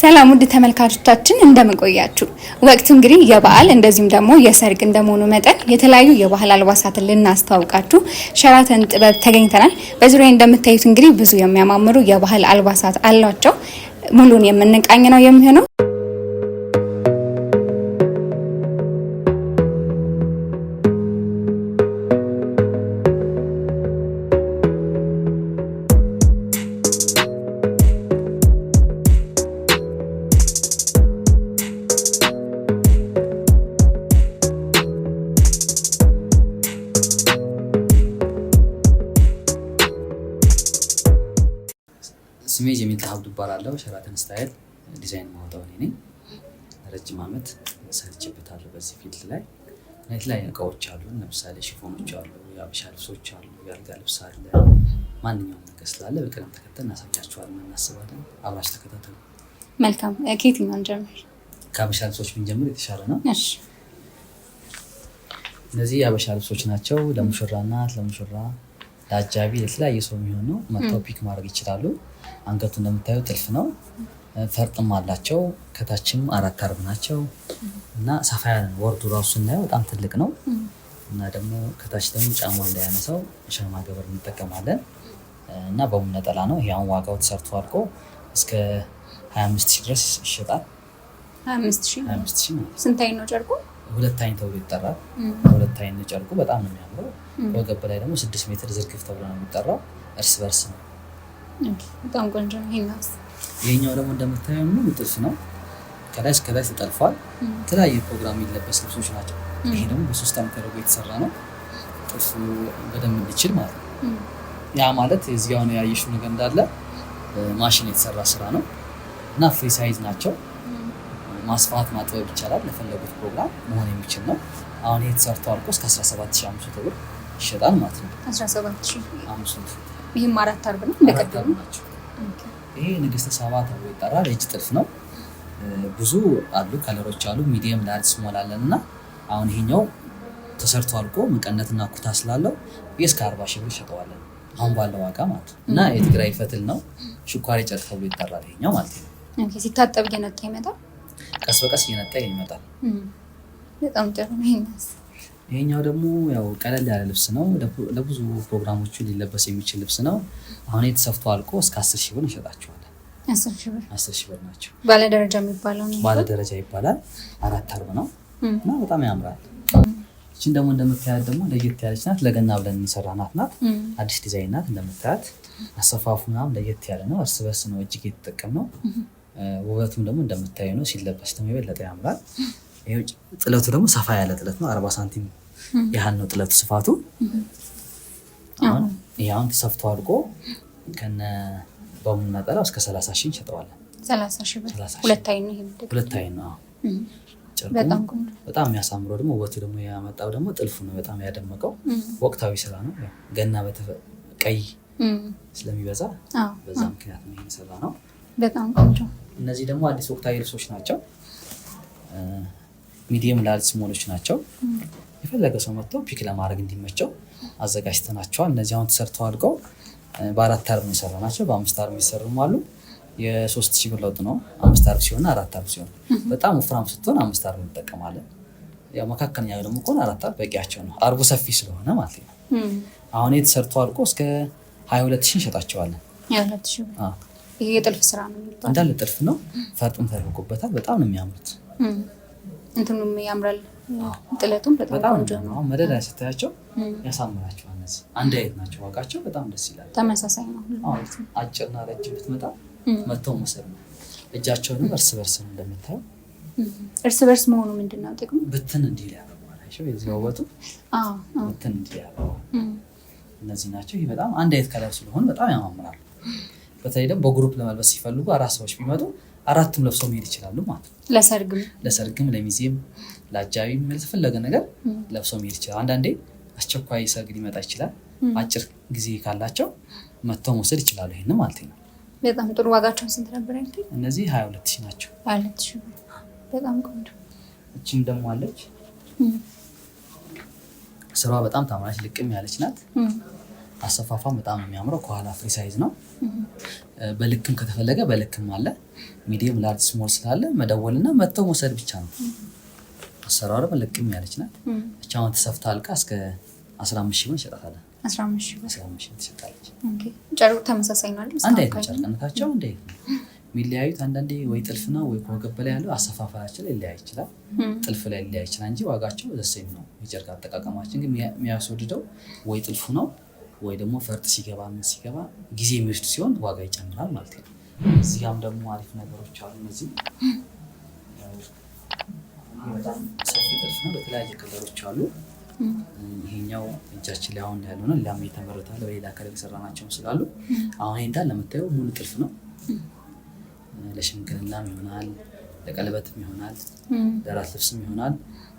ሰላም ውድ ተመልካቾቻችን እንደምን ቆያችሁ? ወቅቱ እንግዲህ የበዓል እንደዚሁም ደግሞ የሰርግ እንደመሆኑ መጠን የተለያዩ የባህል አልባሳትን ልናስተዋውቃችሁ ሸራተን ጥበብ ተገኝተናል። በዙሪያ እንደምታዩት እንግዲህ ብዙ የሚያማምሩ የባህል አልባሳት አሏቸው። ሙሉን የምንቃኝ ነው የሚሆነው። ስሜ ጀሚል አብዱ እባላለሁ። ሸራተን ስታይል ዲዛይን ማውጣው ነኝ። ረጅም ዓመት ሰርቼበታለሁ በዚህ ፊልድ ላይ። የተለያዩ እቃዎች አሉ። ለምሳሌ ሽፎኖች አሉ፣ የአበሻ ልብሶች አሉ፣ የአልጋ ልብስ አለ። ማንኛውም ነገር ስላለ በቅደም ተከተል እናሳያችኋለን እናስባለን። አብራችሁ ተከታተሉ። መልካም። ከየትኛው እንጀምር? ከአበሻ ልብሶች ብንጀምር የተሻለ ነው። እሺ። እነዚህ የአበሻ ልብሶች ናቸው። ለሙሽራ እናት፣ ለሙሽራ፣ ለአጃቢ፣ ለተለያየ ሰው የሚሆን ነው። መጥተው ፒክ ማድረግ ይችላሉ። አንገቱ እንደምታዩ ጥልፍ ነው። ፈርጥም አላቸው። ከታችም 4 አርብ ናቸው እና ሰፋ ያለ ነው። ወርዱ ራሱ ስናየው በጣም ትልቅ ነው እና ደግሞ ከታች ደግሞ ጫማ እንዳያነሳው ሸማ ገበር እንጠቀማለን እና በሙሉ ነጠላ ነው። ይሄን ዋጋው ተሰርቶ አልቆ እስከ 25,000 ድረስ ይሸጣል። 25,000 ስንት አይን ነው ጨርቁ? 2 አይን ተብሎ ይጠራል። 2 አይን ጨርቁ በጣም ነው የሚያምረው። ከወገብ ላይ ደግሞ 6 ሜትር ዝርግፍ ተብሎ ነው የሚጠራው። እርስ በርስ ነው። በጣም ቆንጆ ነው። ይሄኛው ደግሞ እንደምታየው ሙሉ ጥልፍ ነው። ከላይ እስከ ላይ ተጠልፏል። የተለያየ ፕሮግራም የሚለበስ ልብሶች ናቸው። ይሄ ደግሞ በ3 ዓመት ተደርጎ የተሰራ ነው። ጥልፍ በደንብ እንዲችል ማለት ነው። ያ ማለት እዚያው ነው ያየሽው ነገር እንዳለ ማሽን የተሰራ ስራ ነው እና ፍሪ ሳይዝ ናቸው። ማስፋት ማጥበብ ይቻላል። ለፈለጉት ፕሮግራም መሆን የሚችል ነው። አሁን ይሄ ተሰርቶ አልቆ እስከ 17,500 ብር ይሸጣል ማለት ነው። 17,500። ይሄም 4 አርብ ነው እንደቀደሙ ናቸው። ይሄ ንግስተ ሳባ ተብሎ ይጠራል። እጅ ጥልፍ ነው። ብዙ አሉ፣ ከለሮች አሉ። ሚዲየም፣ ላርጅ፣ ስሞል አለን እና አሁን ይሄኛው ተሰርቶ አልቆ መቀነትና ኩታ ስላለው እስከ 40,000 ብር ይሸጠዋለን አሁን ባለው ዋጋ ማለት ነው። እና የትግራይ ፈትል ነው። ሽኳሬ ጨርቅ ተብሎ ይጠራል ይሄኛው ማለት ነው። ኦኬ። ሲታጠብ እየነጣ ይመጣል። ቀስ በቀስ እየነጣ ይመጣል። በጣም ጥሩ ነው። ይሄኛው ደግሞ ያው ቀለል ያለ ልብስ ነው። ለብዙ ፕሮግራሞቹ ሊለበስ የሚችል ልብስ ነው። አሁን የተሰፍቶ አልቆ እስከ 10,000 ብር እንሸጣቸዋለን። 10,000 ብር ናቸው። ባለ ደረጃ የሚባለው ነው። ባለ ደረጃ ይባላል። 4 አርብ ነው እና በጣም ያምራል። እቺን ደግሞ እንደምታያት ደግሞ ለየት ያለች ናት። ለገና ብለን እንሰራናት ናት። አዲስ ዲዛይን ናት። እንደምታያት አሰፋፉ ምናምን ለየት ያለ ነው። እርስ በርስ ነው እጅግ የተጠቀምነው። ውበቱም ደግሞ እንደምታየው ነው። ሲለበስ ደግሞ የበለጠ ያምራል። ይሄ ጥለቱ ደግሞ ሰፋ ያለ ጥለት ነው። 40 ሳንቲም ያህል ነው ጥለቱ ስፋቱ። አሁን ተሰፍቶ አልቆ ከነ በሙሉ ነጠላው እስከ 30,000 እንሸጠዋለን። 30,000 ብር። 2 አይን ነው ይሄ። 2 አይን ነው። በጣም ቆንጆ። በጣም የሚያሳምረው ደግሞ ውበቱ ደግሞ ያመጣው ደግሞ ጥልፉ ነው። በጣም ያደመቀው ወቅታዊ ስራ ነው። ገና ቀይ ስለሚበዛ በዛ ምክንያት ነው ይሄን ሰራ ነው። በጣም ቆንጆ። እነዚህ ደግሞ አዲስ ወቅታዊ ልብሶች ናቸው። ሚዲየም ላርጅ ስሞሎች ናቸው። የፈለገ ሰው መጥቶ ፒክ ለማድረግ እንዲመቸው አዘጋጅተናቸዋል። እነዚህ አሁን ተሰርተው አልቀው በ4 አርብ የሚሰራ ናቸው። በ5 አርብ የሚሰሩም አሉ። የ3,000 ብር ለውጥ ነው። 5 አርብ ሲሆን 4 አርብ ሲሆን በጣም ወፍራም ስትሆን 5 አርብ እንጠቀማለን። ያው መካከለኛ ደግሞ ከሆነ 4 አርብ በቂያቸው ነው። አርቡ ሰፊ ስለሆነ ማለት ነው። አሁን የተሰርተው አልቆ እስከ 22,000 እንሸጣቸዋለን። 22,000 ብር። ይሄ የጥልፍ ስራ ነው የሚባለው። እንዳለ ጥልፍ ነው። ፈርጥም ተደርጎበታል። በጣም ነው የሚያምሩት። እንትኑም ያምራል። ጥለቱም በጣም ቆንጆ ነው። አሁን መደዳ ስታያቸው ያሳምራቸዋል። እነዚህ አንድ አይነት ናቸው። ዋጋቸው በጣም ደስ ይላል። ተመሳሳይ ነው። አጭርና ረጅም ብትመጣ መተው መሰል ነው። እጃቸውንም እርስ በርስ ነው እንደምታየው። እርስ በርስ መሆኑ ምንድን ነው ጥቅሙ? ብትን እንዲል ያደርገዋል። አይሻው የዚህ ውበቱ ብትን እንዲል ያደርገዋል። እነዚህ ናቸው። ይሄ በጣም አንድ አይነት ከለር ስለሆነ በጣም ያማምራሉ። በተለይ ደግሞ በግሩፕ ለመልበስ ሲፈልጉ 4 ሰዎች ቢመጡ 4ቱም ለብሰው መሄድ ይችላሉ ማለት ነው። ለሰርግም ለሚዜም ለአጃቢም ለተፈለገ ነገር ለብሰው መሄድ ይችላል። አንዳንዴ አስቸኳይ ሰርግ ሊመጣ ይችላል። አጭር ጊዜ ካላቸው መጥተው መውሰድ ይችላሉ። ይሄን ማለት ነው። በጣም ጥሩ። ዋጋቸው ስንት ነበር ያልከኝ? እነዚህ 22,000 ናቸው። 22,000 ብር። በጣም ቆንጆ። እቺም ደግሞ አለች። ስራዋ በጣም ታማራች ልቅም ያለች ናት። አሰፋፋም በጣም ነው የሚያምረው። ከኋላ ፍሪ ሳይዝ ነው። በልክም ከተፈለገ በልክም አለ። ሚዲየም፣ ላርጅ፣ ስሞል ስላለ መደወልና መጥተው መውሰድ ብቻ ነው። አሰራሩ በልክም ያለች ናት። ብቻውን ተሰፍታ አልቃ እስከ 15 ሺህ ብር እንሸጣታለን። 15 ሺህ ብር ትሸጣለች። ኦኬ። ጨርቁ ተመሳሳይ ነው አይደል? አንድ አይነት ጨርቅነታቸው አንድ አይነት ነው። የሚለያዩት አንዳንዴ ወይ ጥልፍ ነው ወይ ከወገብ ላይ ያለው አሰፋፈራቸው ላይ ሊለያይ ይችላል። ጥልፍ ላይ ሊለያይ ይችላል እንጂ ዋጋቸው ዘሴም ነው። የጨርቅ አጠቃቀማችን ግን የሚያስወድደው ወይ ጥልፉ ነው ወይ ደግሞ ፈርጥ ሲገባ ምን ሲገባ ጊዜ የሚወስድ ሲሆን ዋጋ ይጨምራል ማለት ነው። እዚያም ደግሞ አሪፍ ነገሮች አሉ። እነዚህ በጣም ሰፊ ጥልፍ ነው። በተለያየ ከለሮች አሉ። ይሄኛው እጃችን ላይ አሁን ያለው ነው። ሌላም የተመረታለ በሌላ ከለር የሰራናቸው ስላሉ አሁን ይሄ እንዳለ ለምታየው ሙሉ ጥልፍ ነው። ለሽምግልናም ይሆናል፣ ለቀለበትም ይሆናል፣ ለራት ልብስም ይሆናል።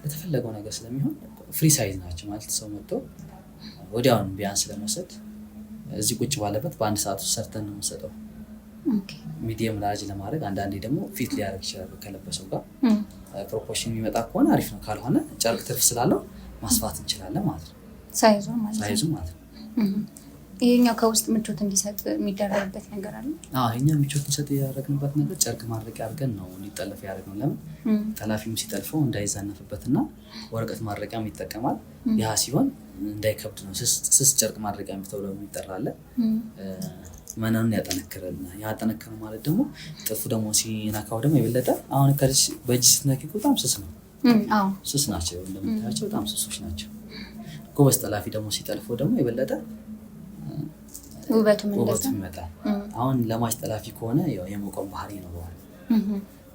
ለተፈለገው ነገር ስለሚሆን ፍሪ ሳይዝ ናቸው ማለት ሰው መጥቶ ወዲያውኑ ቢያንስ ለመውሰድ እዚህ ቁጭ ባለበት በአንድ ሰዓት ውስጥ ሰርተን ነው የምንሰጠው። ሚዲየም ላርጅ ለማድረግ አንዳንዴ ደግሞ ፊት ሊያደርግ ይችላል። ከለበሰው ጋር ፕሮፖርሽን የሚመጣ ከሆነ አሪፍ ነው። ካልሆነ ጨርቅ ትርፍ ስላለው ማስፋት እንችላለን ማለት ነው። ሳይዙ ማለት ነው። ይሄኛው ከውስጥ ምቾት እንዲሰጥ የሚደረግበት ነገር አለ። ይሄኛው ምቾት እንዲሰጥ ያደረግንበት ነገር ጨርቅ ማድረቂያ አድርገን ነው እንዲጠለፍ ያደረግነው። ለምን ጠላፊም ሲጠልፈው እንዳይዛነፍበትና ወረቀት ማድረቂያም ይጠቀማል። ያ ሲሆን እንዳይከብድ ነው። ስስ ጨርቅ ማድረቂያ ተብሎ የሚጠራል። መነኑን ያጠነክረልና ያጠነክረው ማለት ደግሞ ጥልፉ ደግሞ ሲነካው ደግሞ የበለጠ አሁን ከልጅ በእጅ ስትነኪ በጣም ስስ ነው። ስስ ናቸው እንደምታያቸው በጣም ስሶች ናቸው። ጎበዝ ጠላፊ ደግሞ ሲጠልፈው ደግሞ የበለጠ ውበቱም ይመጣል። አሁን ለማች ጠላፊ ከሆነ የሞቀው ባህሪ ይኖረዋል።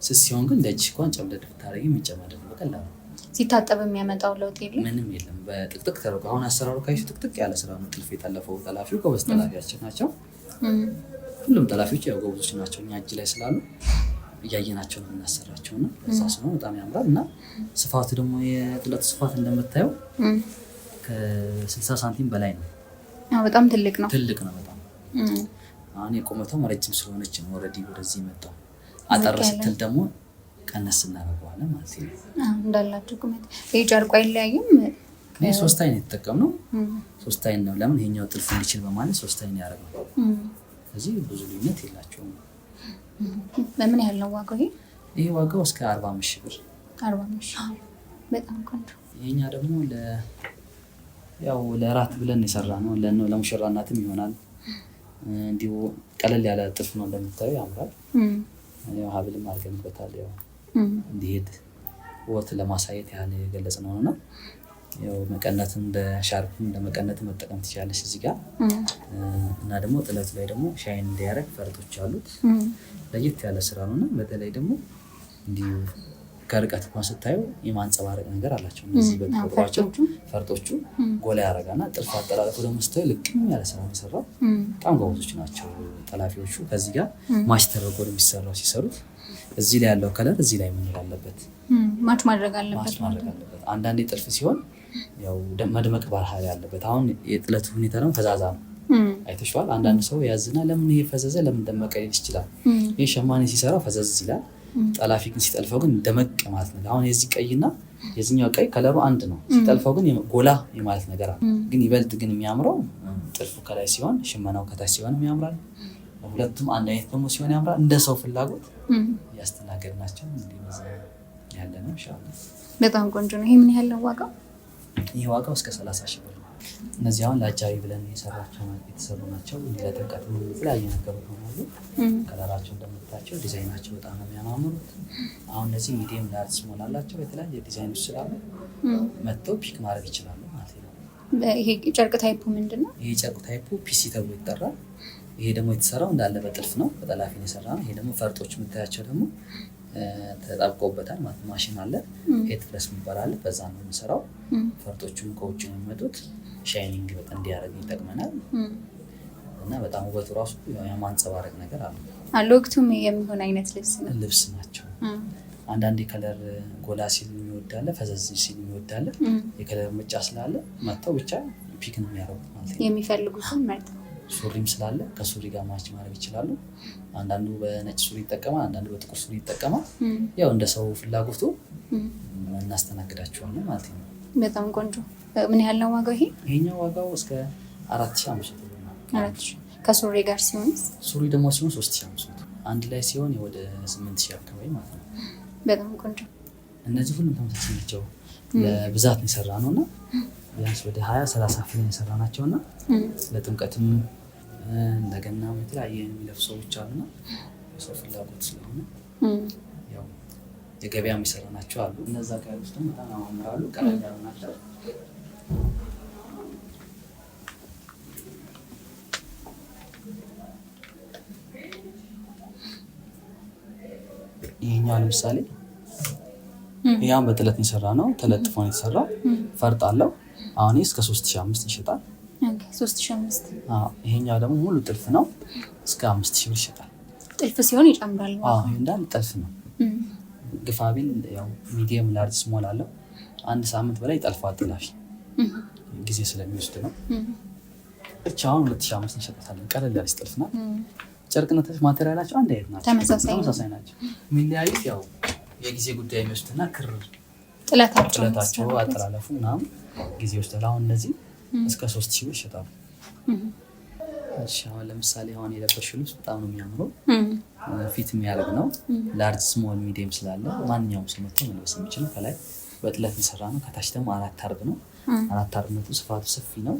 ስስ ሲሆን ግን እንደእጅ እንኳን ጨምደድ ብታደርጊ የሚጨማደድ በቀላሉ ሲታጠብ የሚያመጣው ለውጥ የለም፣ ምንም የለም። በጥቅጥቅ ተደርጎ አሁን አሰራሩ ካይሱ ጥቅጥቅ ያለ ስራ ነው። ጥልፍ የጠለፈው ጠላፊው ጎበዝ ጠላፊያችን ናቸው። ሁሉም ጠላፊዎች ያው ጎበዞች ናቸው። እኛ እጅ ላይ ስላሉ እያየናቸው ነው የምናሰራቸው እና እዛ ስለሆነ በጣም ያምራል። እና ስፋቱ ደግሞ የጥለቱ ስፋት እንደምታየው ከ60 ሳንቲም በላይ ነው። በጣም ትልቅ ነው በጣም። አሁን የቁመቷም ረጅም ስለሆነች ነው ኦልሬዲ ወደዚህ መጣው። አጠር ስትል ደግሞ ቀነስ እናደርገዋለን ማለት ነው። እንዳላችሁ ቁመት ይሄ ጨርቁ አይለያይም። ይሄ 3 አይነት የተጠቀምነው 3 አይነት ነው። ለምን ይሄኛው ጥልፍ እንዲችል በማለት 3 አይነት ያደረግነው። ስለዚህ ብዙ ልዩነት የላቸውም። በምን ያህል ነው ዋጋው? ይሄ ዋጋው እስከ 45 ሺህ ብር። 45 ሺህ በጣም ቆንጆ። ይሄኛ ደግሞ ያው ለራት ብለን የሰራነው ለሙሽራ እናትም ይሆናል። እንዲሁ ቀለል ያለ ጥልፍ ነው እንደምታዩ ያምራል። ያው ሀብልም አድርገንበታል። ያው እንዲሄድ ወት ለማሳየት ያህል የገለጽነው ነው። ያው መቀነትም በሻርፕም ለመቀነት መጠቀም ትችላለች እዚህ ጋር። እና ደግሞ ጥለቱ ላይ ደግሞ ሻይን እንዲያደርግ ፈርጦች አሉት። ለየት ያለ ስራ ነውና በተለይ ደግሞ እንዲሁ ከርቀት እንኳን ስታዩ የማንጸባረቅ ነገር አላቸው። እነዚህ በተፈጥሯቸው ፈርጦቹ ጎላ ያደርጋና ጥልፍ አጠላለፉ ደግሞ ስታዩ ልቅም ያለ ስራ የሚሰራው በጣም ጎበዞች ናቸው ጠላፊዎቹ። ከዚህ ጋር ማች ተደርጎ የሚሰራው ሲሰሩት እዚህ ላይ ያለው ከለር እዚህ ላይ መኖር አለበት፣ ማች ማድረግ አለበት። አንዳንዴ ጥልፍ ሲሆን ያው መድመቅ ባህል ያለበት። አሁን የጥለቱ ሁኔታ ደግሞ ፈዛዛ ነው አይተሽዋል። አንዳንድ ሰው ያዝና ለምን ይሄ ፈዘዘ ለምን ደመቀ ሊል ይችላል። ይሄ ሸማኔ ሲሰራው ፈዘዝ ይላል። ጠላፊ ግን ሲጠልፈው ግን ደመቅ ማለት ነው። አሁን የዚህ ቀይና የዚህኛው ቀይ ከለሩ አንድ ነው። ሲጠልፈው ግን ጎላ የማለት ነገር አለ። ግን ይበልጥ ግን የሚያምረው ጥልፉ ከላይ ሲሆን ሽመናው ከታች ሲሆን ያምራል። ሁለቱም አንድ አይነት ደግሞ ሲሆን ያምራል። እንደ ሰው ፍላጎት ያስተናገድናቸው እንደዚህ ያለ ነው። ኢንሻአላህ በጣም ቆንጆ ነው። ይሄ ምን ያህል ነው ዋጋው? ይሄ ዋጋው እስከ 30 ሺህ ብር ነው። እነዚህ አሁን ለአጃቢ ብለን የተሰሩ ናቸው። ለጥምቀት የተለያዩ ነገሮች ሆናሉ። ከለራቸው እንደምታቸው ዲዛይናቸው በጣም ነው የሚያማምሩት። አሁን እነዚህ ሚዲየም ላርጅ ስሞል አላቸው። የተለያየ ዲዛይኖች ስላሉ መጥተው ፒክ ማድረግ ይችላሉ ማለት ነው። ይሄ ጨርቅ ታይፑ ምንድን ነው? ይሄ ጨርቅ ታይፑ ፒሲ ተብሎ ይጠራል። ይሄ ደግሞ የተሰራው እንዳለ በጥልፍ ነው፣ በጠላፊ ነው የሰራነው። ይሄ ደግሞ ፈርጦች የምታያቸው ደግሞ ተጣብቆበታል ማለት ማሽን አለ። ሄድ ፕረስ የሚባል አለ። በዛ ነው የምንሰራው። ፈርጦቹም ከውጭ ነው የሚመጡት። ሻይኒንግ በጣም እንዲያደርግ ይጠቅመናል እና በጣም ውበቱ ራሱ የማንጸባረቅ ነገር አለ። ለወቅቱም የሚሆን አይነት ልብስ ናቸው። አንዳንዴ ከለር ጎላ ሲል የሚወዳለ፣ ፈዘዝ ሲል የሚወዳለ። የከለር ምርጫ ስላለ መጥተው ብቻ ፒክ ነው የሚያደርጉት ማለት ነው። የሚፈልጉትን መርጠው ሱሪም ስላለ ከሱሪ ጋር ማች ማድረግ ይችላሉ። አንዳንዱ በነጭ ሱሪ ይጠቀማል፣ አንዳንዱ በጥቁር ሱሪ ይጠቀማል። ያው እንደ ሰው ፍላጎቱ እናስተናግዳቸዋለን ማለት ነው። በጣም ቆንጆ። ምን ያህል ነው ዋጋው? ይሄኛው ዋጋው እስከ 4500 ብር ነው። 4000 ከሱሪ ጋር ሲሆን ሱሪ ደግሞ ሲሆን 3500 አንድ ላይ ሲሆን ወደ 8000 አካባቢ ማለት ነው። በጣም ቆንጆ። እነዚህ ሁሉም ተመሳሳይ ናቸው። ለብዛት ነው የሰራነውና ቢያንስ ወደ 20-30 ፍሬ የሰራናቸውና ለጥምቀትም እንደገና የተለያየ የሚለብሱ ሰዎች አሉና ሰው ፍላጎት ስለሆነ ያው የገበያ የሚሰራናቸው አሉ። እነዛ ጋር ውስጥ በጣም ያማምራሉ፣ ቀለል ያሉ ናቸው። ይሄኛው ለምሳሌ ያም በጥለት የሰራ ነው፣ ተለጥፎ ነው የተሰራው። ፈርጥ አለው። አሁን እስከ 3500 ይሸጣል። ኦኬ 3500። ይሄኛው ደግሞ ሙሉ ጥልፍ ነው፣ እስከ 5000 ብር ይሸጣል። ጥልፍ ሲሆን ይጨምራል። ይሄ እንዳለ ጥልፍ ነው። ግፋቢል ያው ሚዲየም ላርጅ ስሞል አለው። አንድ ሳምንት በላይ ይጠልፋል። ጥላፊ ጊዜ ስለሚወስድ ነው። ብቻውን 2500 ይሸጣል። ቀለል ያለ ጥልፍ ነው። ጨርቅነቶች ማቴሪያላቸው አንድ አይነት ናቸው፣ ተመሳሳይ ናቸው። የሚለያዩት ያው የጊዜ ጉዳይ የሚወስድና ክር ጥለታቸው አጠላለፉ ምናምን ጊዜ ይወስዳል። አሁን እነዚህ እስከ 3000 ብር ይሸጣሉ። እሺ አሁን ለምሳሌ አሁን የለበሽው ልብስ በጣም ነው የሚያምረው። ፊት የሚያደርግ ነው። ላርጅ ስሞል ሚዲየም ስላለ ማንኛውም ሰው መጥቶ መልበስ የሚችለው። ከላይ በጥለት የሚሰራ ነው። ከታች ደግሞ 4 አርብ ነው። 4 አርብነቱ ስፋቱ ሰፊ ነው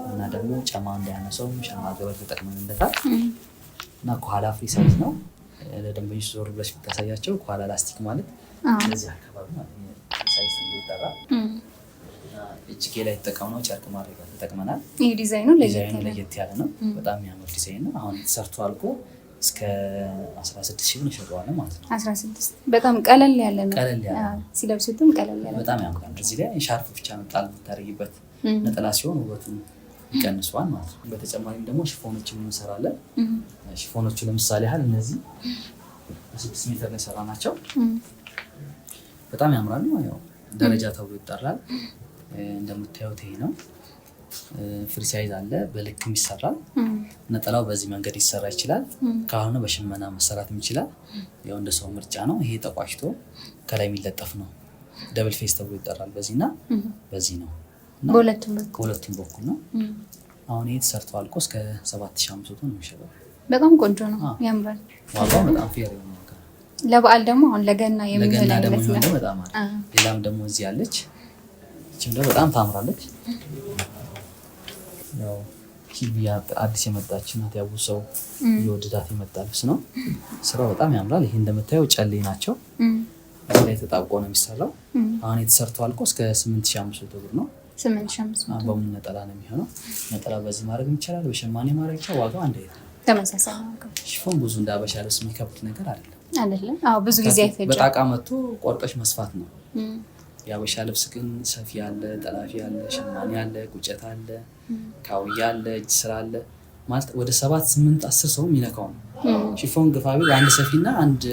እና ደግሞ ጫማ እንዳያነሳው ሻማ ገበር ተጠቅመንበታል እና ከኋላ ፍሪ ሳይዝ ነው። ለደንበኞች ዞር ብለሽ ብታሳያቸው ከኋላ ላስቲክ ማለት እዚህ አካባቢ ማለት ሳይዝ ይጠራል። እጅጌ ላይ ተጠቀምነው ጨርቅ ማድረግ ተጠቅመናል። ይሄ ዲዛይኑ ለየት ያለ ነው። በጣም የሚያምር ዲዛይን ነው። አሁን ተሰርቶ አልቆ እስከ 16000 ብር ይሸጣል ማለት ነው። 16 በጣም ቀለል ያለ ነው። ሲለብሱትም ቀለል ያለ በጣም ያምራል። እዚህ ላይ ሻርፕ ብቻ ነው ጣል የምታደርጊበት ነጠላ ሲሆን ውበቱን ይቀንሷል ማለት ነው። በተጨማሪም ደግሞ ሽፎኖችን እንሰራለን። ሽፎኖቹ ለምሳሌ ያህል እነዚህ 6 ሜትር ላይ ሰራናቸው። በጣም ያምራሉ። ያው ደረጃ ተብሎ ይጠራል። እንደምታዩት ይሄ ነው። ፍሪ ሳይዝ አለ፣ በልክም ይሰራል። ነጠላው በዚህ መንገድ ይሰራ ይችላል። ካልሆነ በሽመና መሰራትም ይችላል። ያው እንደ ሰው ምርጫ ነው። ይሄ ተቋሽቶ ከላይ የሚለጠፍ ነው። ደብል ፌስ ተብሎ ይጠራል። በዚህና በዚህ ነው። በሁለቱም በኩል ነው። አሁን ይሄ ተሰርቶ አልቆ እስከ 7500 ነው የሚሸጠው። በጣም ቆንጆ ነው፣ ያምራል። ዋጋው በጣም ፌር ነው። ለበዓል ደግሞ አሁን ለገና የሚሆን አይመስልም። በጣም አሪፍ። ሌላም ደግሞ እዚህ ያለች እቺም ደግሞ በጣም ታምራለች። ያው ኪቢያ አዲስ የመጣች ናት። ያው ሰው የወደዳት የመጣ ልብስ ነው። ስራው በጣም ያምራል። ይሄ እንደምታየው ጨሌ ናቸው። እዚህ ላይ ተጣብቆ ነው የሚሰራው። አሁን የተሰርቶ አልቆ እስከ 8500 ብር ነው። 8500 በሙሉ ነጠላ ነው የሚሆነው። ነጠላ በዚህ ማድረግ ይቻላል፣ በሸማኔ ማድረግ ይቻላል። ዋጋው አንድ አይነት ነው፣ ተመሳሳይ ነው። ሽፎን ብዙ እንዳበሻ ልብስ የሚከብድ ነገር አይደለም። አዎ ብዙ ጊዜ አይፈጅም። በጣቃ መጥቶ ቆርጠሽ መስፋት ነው። የአበሻ ልብስ ግን ሰፊ አለ፣ ጠላፊ አለ፣ ሸማኔ አለ፣ ቁጨት አለ፣ ካውያ አለ፣ እጅ ስራ አለ። ማለት ወደ 7 8 10 ሰው የሚነካው ነው። ሽፎን ግፋቢ አንድ ሰፊና አንድ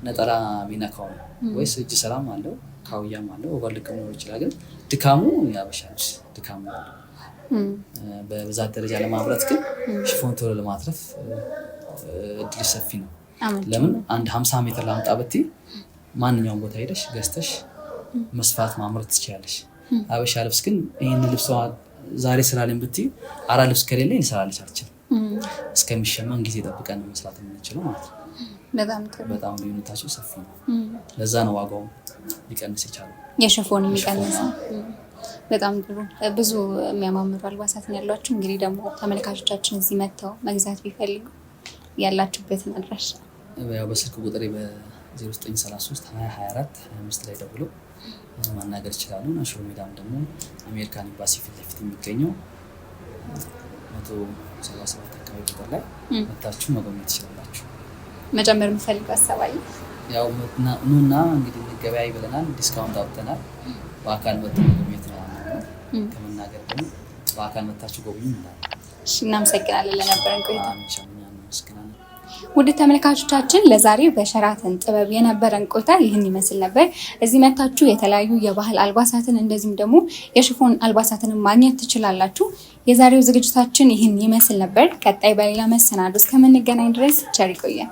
ነጠላ የሚነካው ነው። ወይስ እጅ ስራም አለው፣ ካውያም አለው፣ ኦቨርልክ ሊሆን ይችላል። ግን ድካሙ የአበሻ ልብስ ድካሙ አለ። በብዛት ደረጃ ለማምረት ግን ሽፎን ቶሎ ለማትረፍ እድል ሰፊ ነው። ለምን አንድ 50 ሜትር ላምጣ ብትይ ማንኛውም ቦታ ሄደሽ ገዝተሽ መስፋት ማምረት ትችላለሽ። አበሻ ልብስ ግን ይሄን ልብስ ዛሬ ስራልን ብትይ 4 ልብስ ከሌለኝ ልሰራልሽ አልችልም። እስከሚሸመን ጊዜ ጠብቀን ነው መስራት የምንችለው ማለት ነው። በጣም ልዩነታቸው ሰፊ ነው። ለዛ ነው ዋጋው ሊቀንስ ይችላል። የሽፎን የሚቀንስ በጣም ጥሩ። ብዙ የሚያማምሩ አልባሳት ነው ያሏችሁ። እንግዲህ ደግሞ ተመልካቾቻችን እዚህ መጥተው መግዛት ቢፈልጉ ያላችሁበትን አድራሻ ያው በስልክ ቁጥሬ በ0933 2024 25 ላይ ደውሎ ማናገር ይችላሉ። ናሽሮ ሜዳም ደግሞ አሜሪካን ኤምባሲ ፊት ለፊት የሚገኘው 177 አካባቢ ቁጥር ላይ መታችሁ መጎብኘት ትችላላችሁ። መጨመር የምፈልገው ሀሳብ አለ? ያው ኑና እንግዲህ ገበያ ይብለናል፣ ዲስካውንት አውጥተናል። በአካል መጥቶ መጎብኘት ነው ከመናገር ደግሞ በአካል መታችሁ ጎብኙ እንላለን። እሺ፣ እናመሰግናለን ለነበረን ቆይታ። ውድ ተመልካቾቻችን ለዛሬ በሸራተን ጥበብ የነበረን ቆይታ ይህን ይመስል ነበር። እዚህ መታችሁ የተለያዩ የባህል አልባሳትን እንደዚሁም ደግሞ የሽፎን አልባሳትን ማግኘት ትችላላችሁ። የዛሬው ዝግጅታችን ይህን ይመስል ነበር። ቀጣይ በሌላ መሰናዶ እስከምንገናኝ ድረስ ቸር ይቆየን።